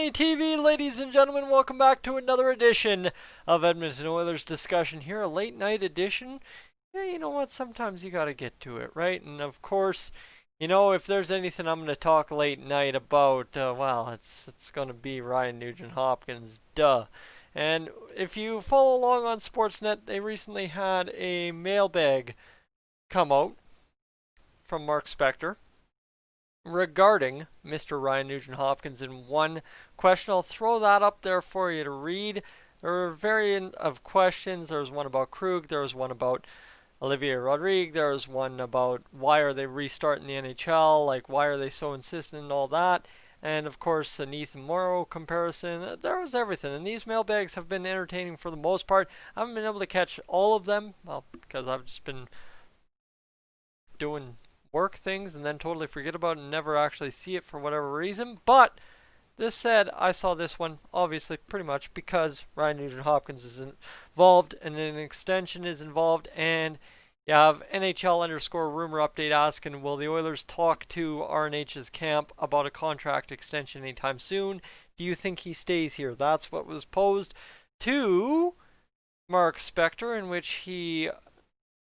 Money TV, ladies and gentlemen, welcome back to another edition of Edmonton Oilers discussion here, a late night edition. Yeah, you know what? Sometimes you gotta get to it, right? And of course, if there's anything I'm gonna talk late night about, well, it's gonna be Ryan Nugent-Hopkins, duh. And if you follow along on Sportsnet, they recently had a mailbag come out from Mark Spector regarding Mr. Ryan Nugent-Hopkins in one question. I'll throw that up there for you to read. There were a variant of questions. There was one about Krug. There was one about Olivier Rodrigue. There was one about why are they restarting the NHL? Like, why are they so insistent and all that? And, of course, an Ethan Morrow comparison. There was everything. And these mailbags have been entertaining for the most part. I haven't been able to catch all of them, well, because I've just been doing work things and then totally forget about it and never actually see it for whatever reason. But this said, I saw this one obviously pretty much because Ryan Nugent-Hopkins is involved and an extension is involved, and you have NHL underscore rumor update asking, will the Oilers talk to RNH's camp about a contract extension anytime soon? Do you think he stays here? That's what was posed to Mark Spector, in which he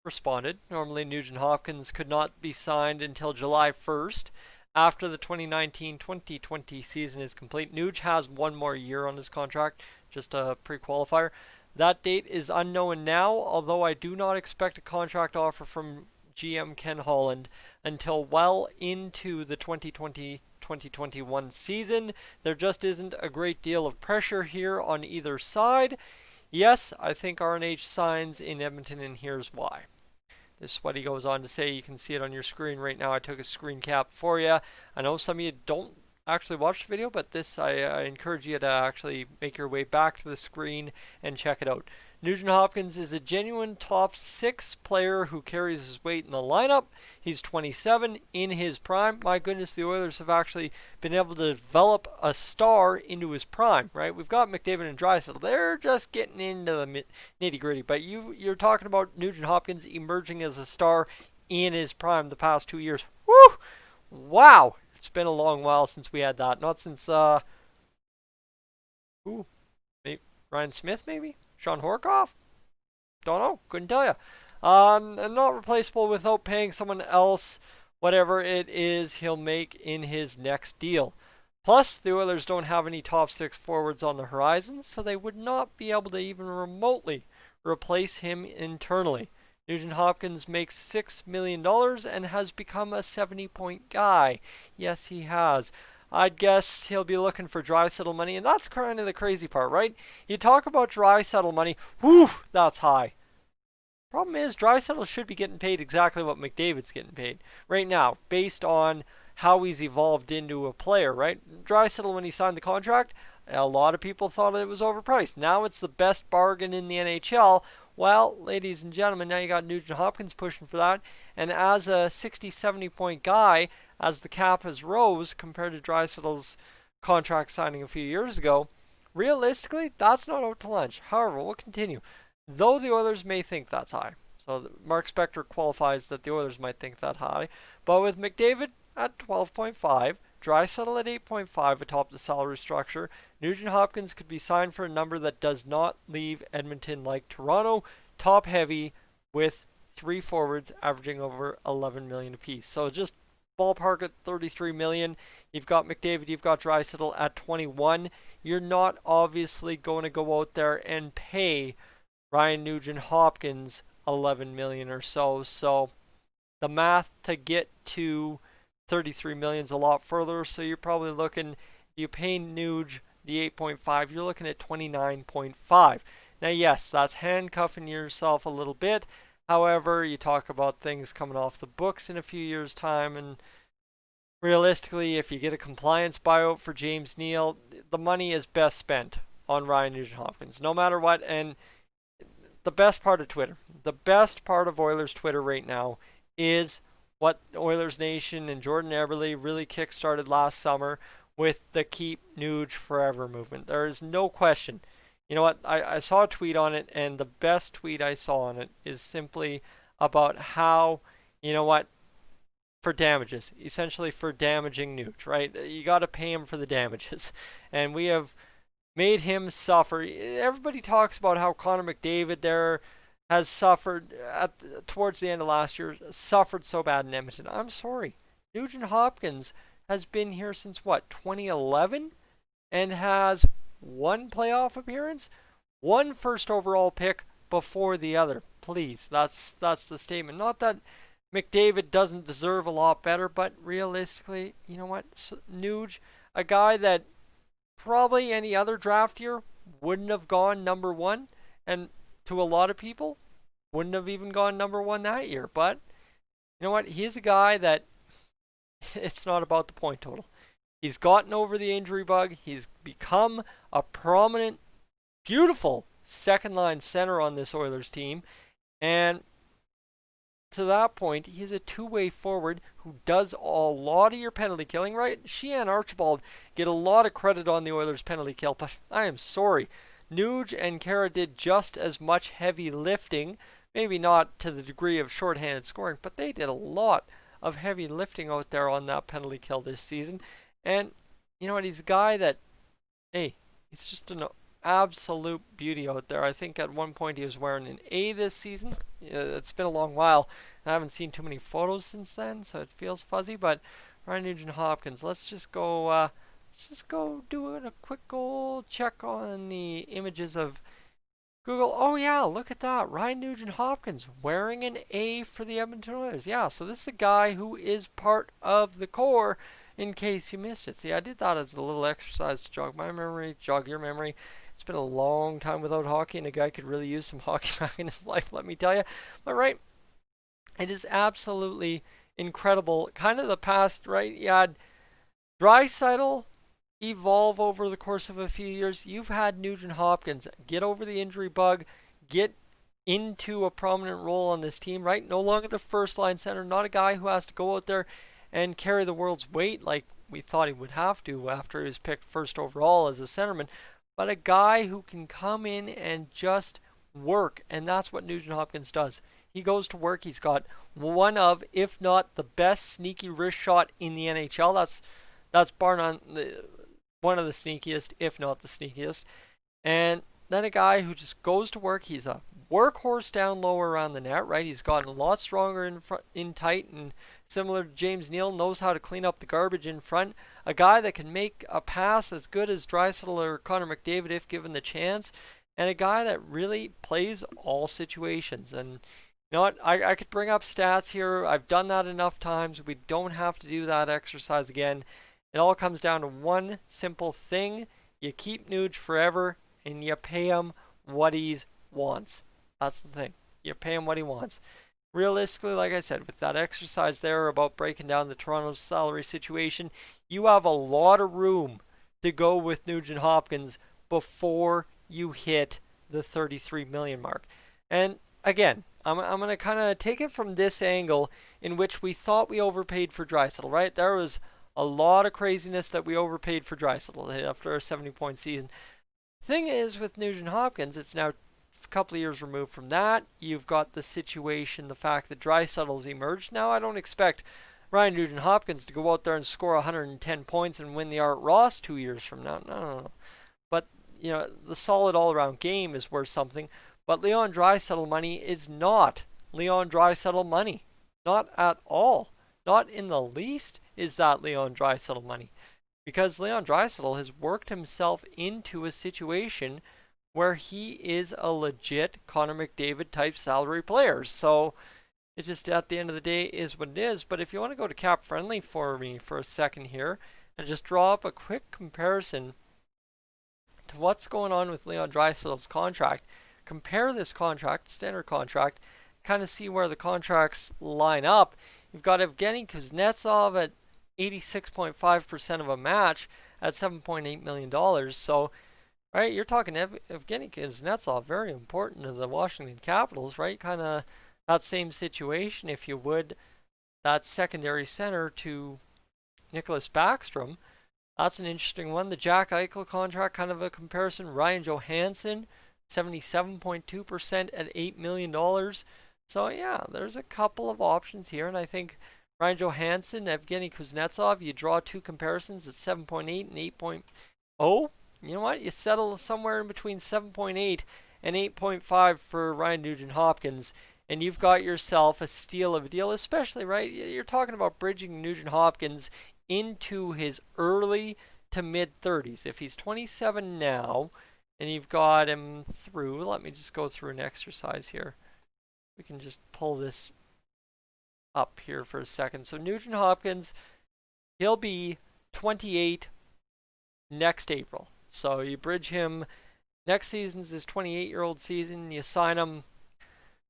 responded. Normally, Nugent-Hopkins could not be signed until July 1st, after the 2019-2020 season is complete. Nuge has one more year on his contract, just a pre-qualifier. That date is unknown now, although I do not expect a contract offer from GM Ken Holland until well into the 2020-2021 season. There just isn't a great deal of pressure here on either side. Yes, I think RNH signs in Edmonton, and here's why. This is what he goes on to say. You can see it on your screen right now. I took a screen cap for you. I know some of you don't actually watch the video, but this I encourage you to actually make your way back to the screen and check it out. Nugent-Hopkins is a genuine top 6 player who carries his weight in the lineup. He's 27 in his prime. My goodness, the Oilers have actually been able to develop a star into his prime, right? We've got McDavid and Draisaitl. They're just getting into the nitty-gritty. But you're talking about Nugent-Hopkins emerging as a star in his prime the past 2 years. Woo! Wow! It's been a long while since we had that. Not since, maybe Ryan Smith, maybe? Sean Horkoff? Don't know. Couldn't tell you. And not replaceable without paying someone else whatever it is he'll make in his next deal. Plus, the Oilers don't have any top 6 forwards on the horizon, so they would not be able to even remotely replace him internally. Nugent-Hopkins makes $6 million and has become a 70-point guy. Yes, he has. I'd guess he'll be looking for Draisaitl money, and that's kind of the crazy part, right? You talk about Draisaitl money, whew, that's high. Problem is, Draisaitl should be getting paid exactly what McDavid's getting paid right now, based on how he's evolved into a player, right? Draisaitl, when he signed the contract, a lot of people thought it was overpriced. Now it's the best bargain in the NHL. Well, ladies and gentlemen, now you got Nugent-Hopkins pushing for that. And as a 60, 70-point guy, as the cap has rose compared to Draisaitl's contract signing a few years ago, realistically, that's not out to lunch. However, we'll continue. Though the Oilers may think that's high. So Mark Spector qualifies that the Oilers might think that high. But with McDavid at 12.5, Draisaitl at 8.5 atop the salary structure, Nugent-Hopkins could be signed for a number that does not leave Edmonton like Toronto, top heavy with 3 forwards averaging over $11 million apiece. So just ballpark at $33 million. You've got McDavid, you've got Draisaitl at 21. You're not obviously going to go out there and pay Ryan Nugent-Hopkins $11 million or so. So the math to get to 33 million is a lot further, so you're probably looking, you pay Nuge the 8.5, you're looking at 29.5. Now yes, that's handcuffing yourself a little bit. However, you talk about things coming off the books in a few years' time, and realistically, if you get a compliance buyout for James Neal, the money is best spent on Ryan Nugent-Hopkins, no matter what. And the best part of Twitter, the best part of Oilers Twitter right now is what Oilers Nation and Jordan Eberle really kick-started last summer with the Keep Nuge Forever movement. There is no question. You know what? I saw a tweet on it, and the best tweet I saw on it is simply about how, you know what, for damages, essentially for damaging Nuge, right? You got to pay him for the damages. And we have made him suffer. Everybody talks about how Connor McDavid there has suffered towards the end of last year, suffered so bad in Edmonton. I'm sorry. Nugent Hopkins has been here since what, 2011? And has one playoff appearance, one first overall pick before the other. Please, that's the statement. Not that McDavid doesn't deserve a lot better, but realistically, you know what? Nuge, a guy that probably any other draft year wouldn't have gone number one, and to a lot of people, wouldn't have even gone number one that year. But you know what? He's a guy that it's not about the point total. He's gotten over the injury bug. He's become a prominent, beautiful second line center on this Oilers team. And to that point, he's a two-way forward who does a lot of your penalty killing, right? Sheehan Archibald get a lot of credit on the Oilers' penalty kill, but I am sorry. Nuge and Kara did just as much heavy lifting, maybe not to the degree of shorthanded scoring, but they did a lot of heavy lifting out there on that penalty kill this season. And you know what? He's a guy that, hey, he's just an absolute beauty out there. I think at one point he was wearing an A this season. It's been a long while. I haven't seen too many photos since then, so it feels fuzzy. But Ryan Nugent-Hopkins, let's just go do a quick goal check on the images of Google. Oh yeah, look at that. Ryan Nugent-Hopkins wearing an A for the Edmonton Oilers. Yeah, so this is a guy who is part of the core, in case you missed it. See, I did that as a little exercise to jog my memory, jog your memory. It's been a long time without hockey, and a guy could really use some hockey back in his life, let me tell you. But right, it is absolutely incredible. Kind of the past, right? You had Draisaitl evolve over the course of a few years. You've had Nugent Hopkins get over the injury bug, get into a prominent role on this team, right? No longer the first line center, not a guy who has to go out there and carry the world's weight like we thought he would have to after he was picked first overall as a centerman, but a guy who can come in and just work, and that's what Nugent Hopkins does. He goes to work. He's got one of, if not the best sneaky wrist shot in the NHL. That's bar none, one of the sneakiest, if not the sneakiest. And then a guy who just goes to work. He's a workhorse down low around the net, right? He's gotten a lot stronger in tight, and similar to James Neal, knows how to clean up the garbage in front. A guy that can make a pass as good as Draisaitl or Connor McDavid if given the chance, and a guy that really plays all situations. And you know what? I could bring up stats here. I've done that enough times. We don't have to do that exercise again. It all comes down to one simple thing. You keep Nuge forever, and you pay him what he wants. That's the thing. You pay him what he wants. Realistically, like I said, with that exercise there about breaking down the Toronto salary situation, you have a lot of room to go with Nugent Hopkins before you hit the 33 million mark. And again, I'm going to kind of take it from this angle in which we thought we overpaid for Draisaitl, right? There was a lot of craziness that we overpaid for Draisaitl after a 70-point season. Thing is, with Nugent Hopkins, it's now a couple of years removed from that. You've got the situation, the fact that Draisaitl's emerged. Now, I don't expect Ryan Nugent Hopkins to go out there and score 110 points and win the Art Ross 2 years from now. No. But, you know, the solid all-around game is worth something. But Leon Draisaitl money is not Leon Draisaitl money. Not at all. Not in the least is that Leon Draisaitl money. Because Leon Draisaitl has worked himself into a situation where he is a legit Connor McDavid type salary player. So it just at the end of the day is what it is. But if you want to go to Cap Friendly for me for a second here and just draw up a quick comparison to what's going on with Leon Draisaitl's contract, compare this contract, standard contract, kind of see where the contracts line up. You've got Evgeny Kuznetsov at 86.5% of a match at $7.8 million. So, right, you're talking Evgeny Kuznetsov, very important to the Washington Capitals, right? Kind of that same situation, if you would, that secondary center to Nicholas Backstrom. That's an interesting one. The Jack Eichel contract, kind of a comparison. Ryan Johansson, 77.2% at $8 million. So yeah, there's a couple of options here, and I think Ryan Johansson, Evgeny Kuznetsov, you draw two comparisons at 7.8 and 8.0. You know what? You settle somewhere in between 7.8 and 8.5 for Ryan Nugent-Hopkins, and you've got yourself a steal of a deal, especially, right? You're talking about bridging Nugent-Hopkins into his early to mid 30s. If he's 27 now, and you've got him through, let me just go through an exercise here. We can just pull this up here for a second. So Nugent-Hopkins, he'll be 28 next April. So you bridge him. Next season's his 28-year-old season. You sign him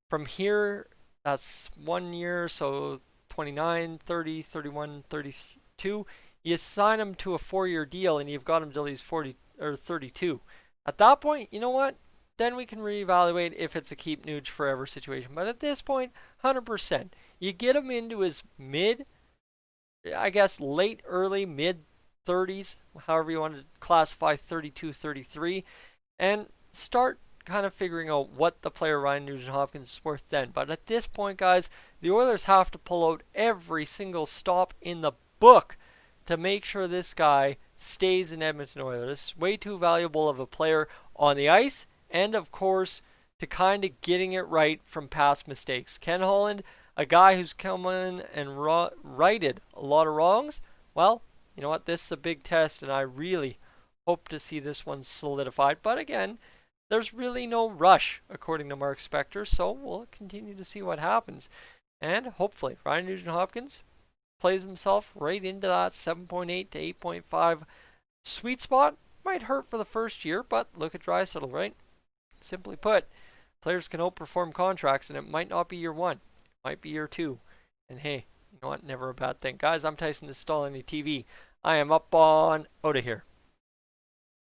from here. That's 1 year, so 29, 30, 31, 32. You sign him to a 4-year deal, and you've got him till he's 40 or 32. At that point, you know what? Then we can reevaluate if it's a keep Nuge forever situation. But at this point, 100%. You get him into his late, early, mid 30s, however you want to classify 32, 33, and start kind of figuring out what the player Ryan Nugent-Hopkins is worth then. But at this point, guys, the Oilers have to pull out every single stop in the book to make sure this guy stays in Edmonton Oilers. This is way too valuable of a player on the ice, and of course, to kind of getting it right from past mistakes. Ken Holland, a guy who's come in and righted a lot of wrongs, well, you know what? This is a big test, and I really hope to see this one solidified. But again, there's really no rush, according to Mark Spector, so we'll continue to see what happens. And hopefully, Ryan Nugent-Hopkins plays himself right into that 7.8 to 8.5 sweet spot. Might hurt for the first year, but look at Draisaitl, right? Simply put, players can outperform contracts, and it might not be year 1. It might be year 2. And hey, you know what? Never a bad thing. Guys, I'm Tyson. This is Stall TV. I am up on out of here.